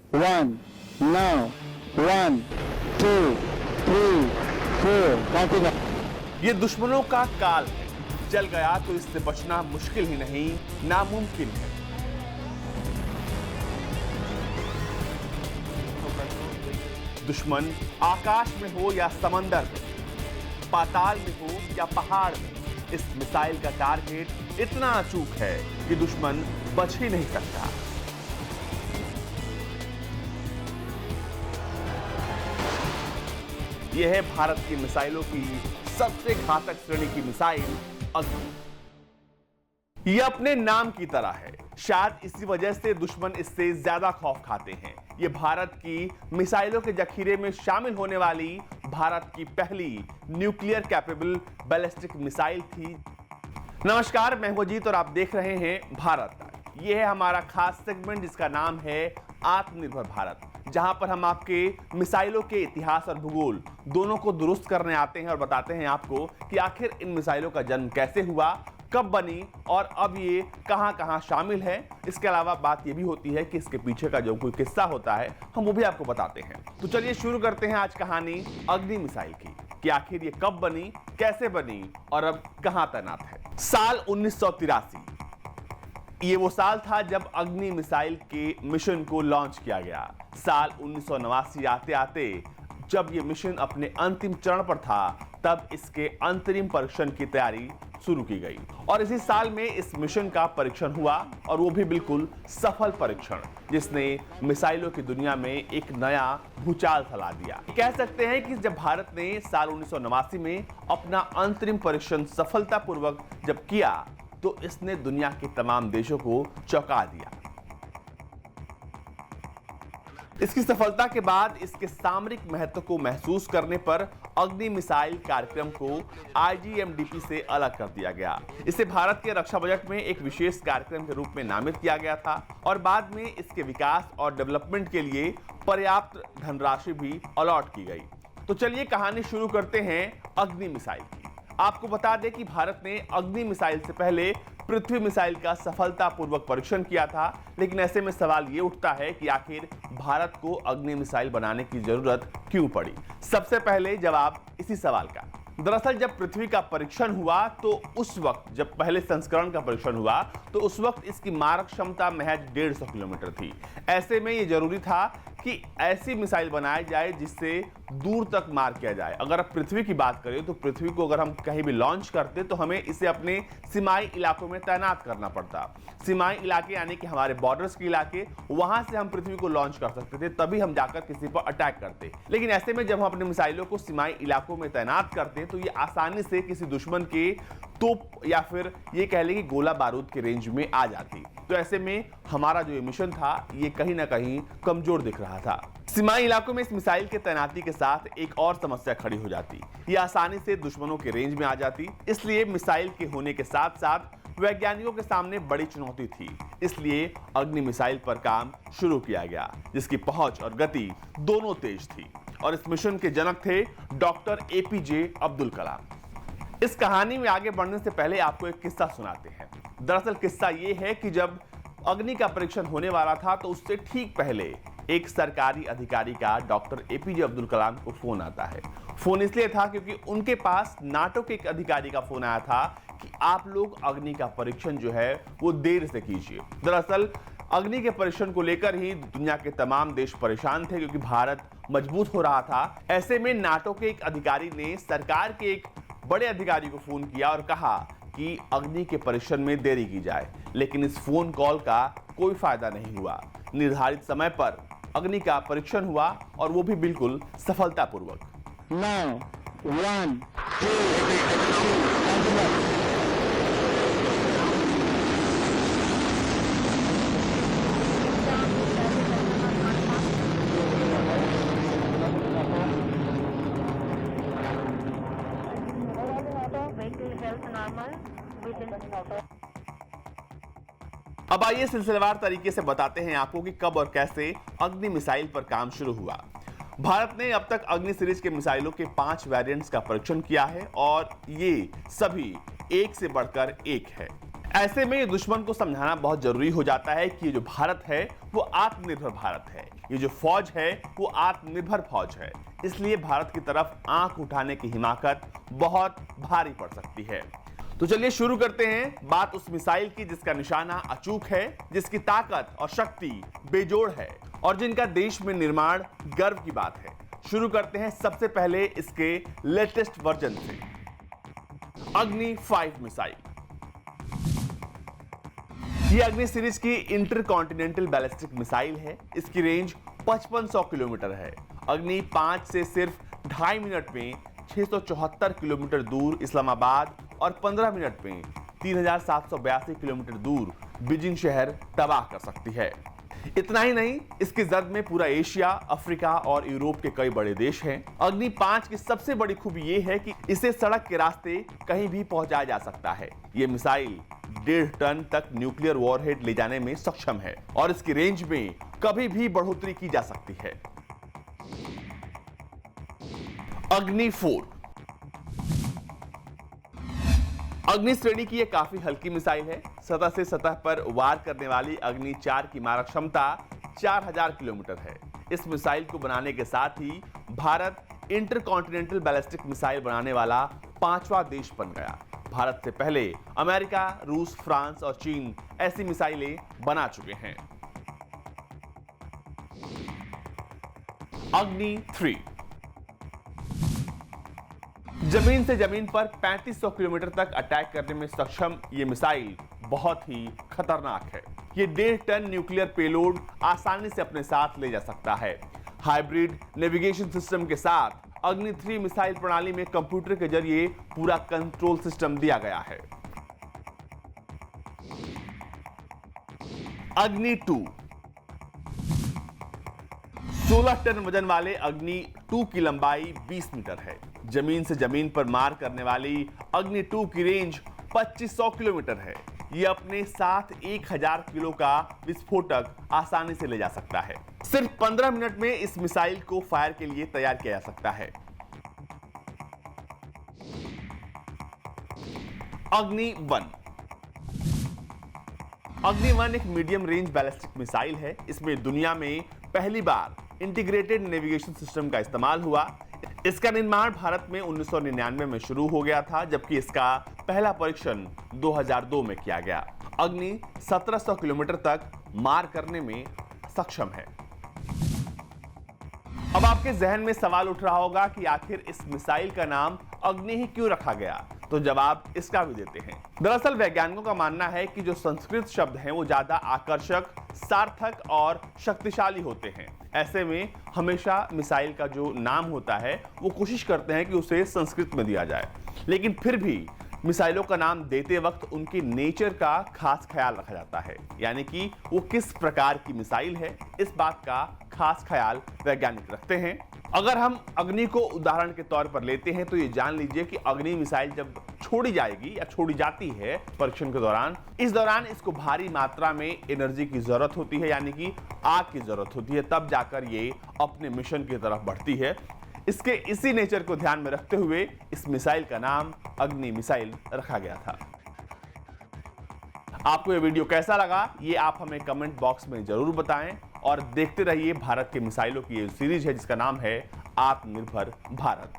1 now 1 2 3 4 counting up. ये दुश्मनों का काल है, जल गया तो इससे बचना मुश्किल ही नहीं नामुमकिन है। दुश्मन आकाश में हो या समंदर में, पाताल में हो या पहाड़ में, इस मिसाइल का टारगेट इतना अचूक है कि दुश्मन बच ही नहीं सकता। यह है भारत की मिसाइलों की सबसे घातक श्रेणी की मिसाइल अग्नि। यह अपने नाम की तरह है, शायद इसी वजह से दुश्मन इससे ज्यादा खौफ खाते हैं। यह भारत की मिसाइलों के जखीरे में शामिल होने वाली भारत की पहली न्यूक्लियर कैपेबल बैलिस्टिक मिसाइल थी। नमस्कार, मैं हूं अजीत और आप देख रहे हैं भारत तक। यह है हमारा खास सेगमेंट जिसका नाम है आत्मनिर्भर भारत, जहां पर हम आपके मिसाइलों के इतिहास और भूगोल दोनों को दुरुस्त करने आते हैं और बताते हैं आपको कि आखिर इन मिसाइलों का जन्म कैसे हुआ, कब बनी और अब ये कहां-कहां शामिल है। इसके अलावा बात ये भी होती है कि इसके पीछे का जो कोई किस्सा होता है हम वो भी आपको बताते हैं। तो चलिए शुरू करते हैं आज कहानी अग्नि मिसाइल की कि आखिर ये कब बनी, कैसे बनी और अब कहां तैनात है। साल 1983 ये वो साल था जब अग्नि मिसाइल के मिशन को लॉन्च किया गया। साल 1989 आते आते जब ये मिशन अपने अंतिम चरण पर था, तब इसके अंतरिम परीक्षण की तैयारी शुरू की गई और इसी साल में इस मिशन का परीक्षण हुआ और वो भी बिल्कुल सफल परीक्षण, जिसने मिसाइलों की दुनिया में एक नया भूचाल फैला दिया। कह सकते हैं कि जब भारत ने साल 1989 में अपना अंतरिम परीक्षण सफलतापूर्वक जब किया तो इसने दुनिया के तमाम देशों को चौंका दिया। इसकी सफलता के बाद इसके सामरिक महत्व को महसूस करने पर अग्नि मिसाइल कार्यक्रम को IGMDP से अलग कर दिया गया। इसे भारत के रक्षा बजट में एक विशेष कार्यक्रम के रूप में नामित किया गया था और बाद में इसके विकास और डेवलपमेंट के लिए पर्याप्त धनराशि भी अलॉट की गई। तो चलिए कहानी शुरू करते हैं अग्नि मिसाइल की। आपको बता दें कि भारत ने अग्नि मिसाइल से पहले पृथ्वी मिसाइल का सफलतापूर्वक परीक्षण किया था, लेकिन ऐसे में सवाल ये उठता है कि आखिर भारत को अग्नि मिसाइल बनाने की जरूरत क्यों पड़ी। सबसे पहले जवाब इसी सवाल का। दरअसल जब पृथ्वी का परीक्षण हुआ तो उस वक्त, जब पहले संस्करण का परीक्षण हुआ तो उस वक्त इसकी मारक क्षमता महज 150 किलोमीटर थी। ऐसे में ये जरूरी था कि ऐसी मिसाइल बनाई जाए जिससे दूर तक मार किया जाए। अगर आप पृथ्वी की बात करें तो पृथ्वी को अगर हम कहीं भी लॉन्च करते तो हमें इसे अपने सीमाई इलाकों में तैनात करना पड़ता। सीमाई इलाके यानी कि हमारे बॉर्डर्स के इलाके, वहां से हम पृथ्वी को लॉन्च कर सकते थे, तभी हम जाकर किसी पर अटैक करते। लेकिन ऐसे में जब हम अपने मिसाइलों को सीमाई इलाकों में तैनात करते तो ये आसानी से किसी दुश्मन के तोप या फिर ये कह लें कि गोला बारूद के रेंज में आ जाती। तो ऐसे में हमारा जो ये मिशन था ये कहीं ना कहीं कमजोर दिख रहा था। सीमाई इलाकों में इस मिसाइल के तैनाती के साथ एक और समस्या खड़ी हो जाती, ये आसानी से दुश्मनों के रेंज में आ जाती। इसलिए मिसाइल के होने के साथ साथ वैज्ञानिकों के सामने बड़ी चुनौती थी। इसलिए अग्नि मिसाइल पर काम शुरू किया गया, जिसकी पहुंच और गति दोनों तेज थी और इस मिशन के जनक थे डॉक्टर APJ अब्दुल कलाम। इस कहानी में आगे बढ़ने से पहले आपको एक किस्सा सुनाते हैं। दरअसल किस्सा ये है कि जब अग्नि का परीक्षण होने वाला था तो उससे ठीक पहले एक सरकारी अधिकारी का डॉक्टर APJ अब्दुल कलाम को फोन आता है। फोन इसलिए था क्योंकि उनके पास नाटो के एक अधिकारी का फोन आया था कि आप लोग अग्नि का परीक्षण जो है वो देर से कीजिए। दरअसल अग्नि के परीक्षण को लेकर ही दुनिया के तमाम देश परेशान थे क्योंकि भारत मजबूत हो रहा था। ऐसे में नाटो के एक अधिकारी ने सरकार के एक बड़े अधिकारी को फोन किया और कहा कि अग्नि के परीक्षण में देरी की जाए, लेकिन इस फोन कॉल का कोई फायदा नहीं हुआ। निर्धारित समय पर अग्नि का परीक्षण हुआ और वो भी बिल्कुल सफलतापूर्वक। now 1 2 counting up. अब आइए सिलसिलेवार तरीके से बताते हैं आपको कि कब और कैसे अग्नि मिसाइल पर काम शुरू हुआ। भारत ने अब तक अग्नि सीरीज के मिसाइलों के 5 वेरिएंट्स का परीक्षण किया है और ये सभी एक से बढ़कर एक है। ऐसे में ये दुश्मन को समझाना बहुत जरूरी हो जाता है कि ये जो भारत है वो आत्मनिर्भर भारत है, ये जो फौज है वो आत्मनिर्भर फौज है। इसलिए भारत की तरफ आंख उठाने की हिमाकत बहुत भारी पड़ सकती है। तो चलिए शुरू करते हैं बात उस मिसाइल की जिसका निशाना अचूक है, जिसकी ताकत और शक्ति बेजोड़ है और जिनका देश में निर्माण गर्व की बात है। शुरू करते हैं सबसे पहले इसके लेटेस्ट वर्जन से, अग्नि 5 मिसाइल। ये अग्नि सीरीज की इंटरकॉन्टिनेंटल बैलिस्टिक मिसाइल है। इसकी रेंज 5500 किलोमीटर है। अग्नि 5 से सिर्फ 2.5 मिनट में 674 किलोमीटर दूर इस्लामाबाद और 15 मिनट में 3782 किलोमीटर दूर बीजिंग शहर तबाह कर सकती है। इतना ही नहीं, इसकी जद में पूरा एशिया, अफ्रीका और यूरोप के कई बड़े देश हैं। अग्नि 5 की सबसे बड़ी खूबी यह है कि इसे सड़क के रास्ते कहीं भी पहुंचाया जा सकता है। यह मिसाइल 1.5 टन तक न्यूक्लियर वॉरहेड ले जाने में सक्षम है और इसकी रेंज में कभी भी बढ़ोतरी की जा सकती है। अग्नि 4। अग्नि श्रेणी की यह काफी हल्की मिसाइल है। सतह से सतह पर वार करने वाली अग्नि 4 की मारक क्षमता 4000 किलोमीटर है। इस मिसाइल को बनाने के साथ ही भारत इंटरकॉन्टिनेंटल बैलिस्टिक मिसाइल बनाने वाला 5वां देश बन गया। भारत से पहले अमेरिका, रूस, फ्रांस और चीन ऐसी मिसाइलें बना चुके हैं। अग्नि 3। जमीन से जमीन पर 3500 किलोमीटर तक अटैक करने में सक्षम यह मिसाइल बहुत ही खतरनाक है। यह 1.5 टन न्यूक्लियर पेलोड आसानी से अपने साथ ले जा सकता है। हाइब्रिड नेविगेशन सिस्टम के साथ अग्नि 3 मिसाइल प्रणाली में कंप्यूटर के जरिए पूरा कंट्रोल सिस्टम दिया गया है। अग्नि 2। 16 टन वजन वाले अग्नि 2 की लंबाई 20 मीटर है। जमीन से जमीन पर मार करने वाली अग्नि 2 की रेंज 2500 किलोमीटर है। यह अपने साथ 1000 किलो का विस्फोटक आसानी से ले जा सकता है। सिर्फ 15 मिनट में इस मिसाइल को फायर के लिए तैयार किया जा सकता है। अग्नि 1। अग्नि 1 एक मीडियम रेंज बैलिस्टिक मिसाइल है। इसमें दुनिया में पहली बार इंटीग्रेटेड नेविगेशन सिस्टम का इस्तेमाल हुआ। इसका निर्माण भारत में 1999 में शुरू हो गया था, जबकि इसका पहला परीक्षण 2002 में किया गया। अग्नि 1700 किलोमीटर तक मार करने में सक्षम है। अब आपके जहन में सवाल उठ रहा होगा कि आखिर इस मिसाइल का नाम अग्नि ही क्यों रखा गया, तो जवाब इसका भी देते हैं। दरअसल वैज्ञानिकों का मानना है कि जो संस्कृत शब्द हैं वो ज्यादा आकर्षक, सार्थक और शक्तिशाली होते हैं। ऐसे में हमेशा मिसाइल का जो नाम होता है वो कोशिश करते हैं कि उसे संस्कृत में दिया जाए, लेकिन फिर भी मिसाइलों का नाम देते वक्त उनके नेचर का खास ख्याल रखा जाता है, यानी कि वो किस प्रकार की मिसाइल है, इस बात का खास ख्याल वैज्ञानिक रखते हैं। अगर हम अग्नि को उदाहरण के तौर पर लेते हैं तो ये जान लीजिए कि अग्नि मिसाइल जब छोड़ी जाएगी या छोड़ी जाती है परीक्षण के दौरान, इस दौरान इसको भारी मात्रा में एनर्जी की जरूरत होती है, यानी कि आग की जरूरत होती है, तब जाकर ये अपने मिशन की तरफ बढ़ती है। इसके इसी नेचर को ध्यान में रखते हुए इस मिसाइल का नाम अग्नि मिसाइल रखा गया था। आपको ये वीडियो कैसा लगा ये आप हमें कमेंट बॉक्स में जरूर बताएं और देखते रहिए भारत के मिसाइलों की ये सीरीज है जिसका नाम है आत्मनिर्भर भारत।